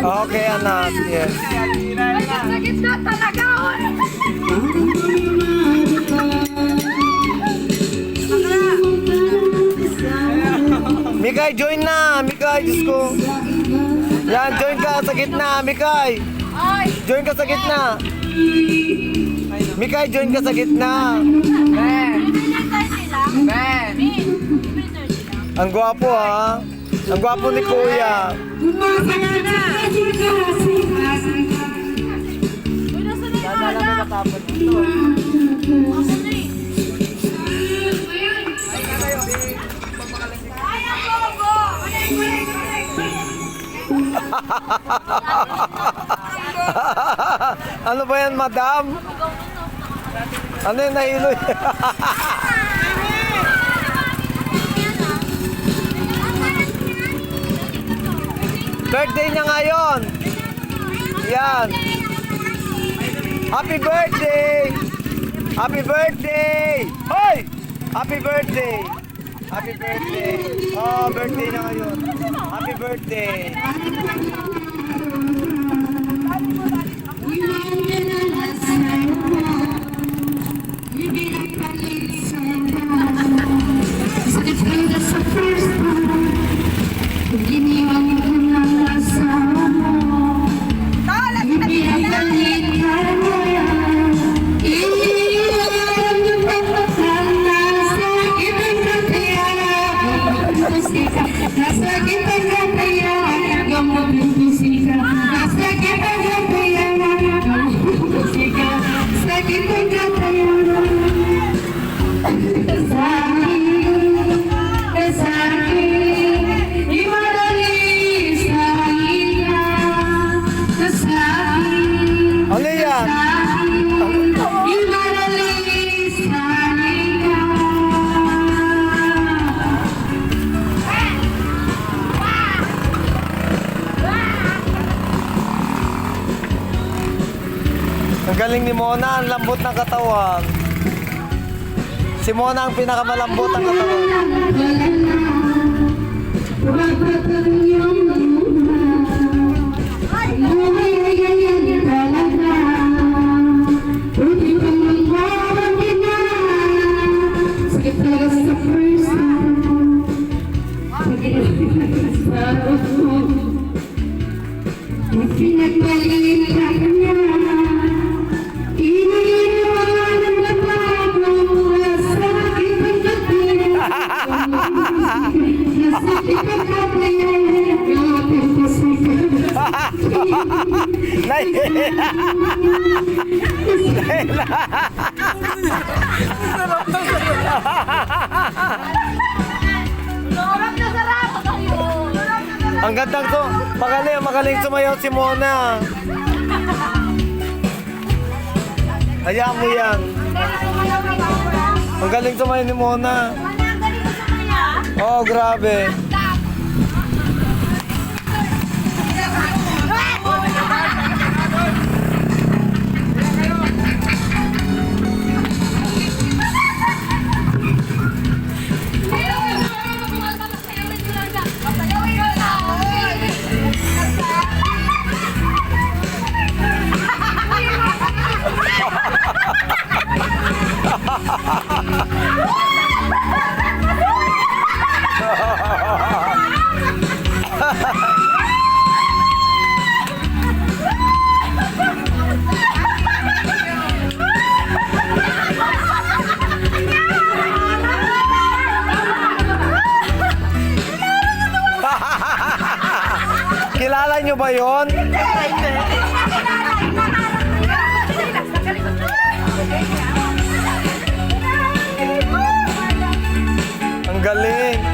Okay, anak. Yes. Sakit na talaga. Mikay, join na. Mikay, Diyos ko. Yan, join ka sa gitna. Mikay. Join ka sa gitna. Mikay, join ka sa gitna. Ang gwapo ha. Ang gwapo ni Kuya. Ano ba yan, madam? Ano yung nahilo? Birthday niya ngayon. Yan. Happy birthday! Happy birthday! Hoy! Happy birthday! Happy birthday! Oh, birthday na ngayon. Happy birthday! Ano yan? Ang galing ni Mona, ang lambot ng katawan. Si Mona ang pinakamalambot ng katawan. Pinagpalit ka niya, iniiwan ang labago sa aking pagkakita. Nasakit ang kapayan, kapit ko sa Ang gandang to. Magaling sumayaw si Mona. Hayaan mo yan. Ang galing sumayaw ni Mona. Oh, grabe. Kilala nyo ba yon? Ang galing.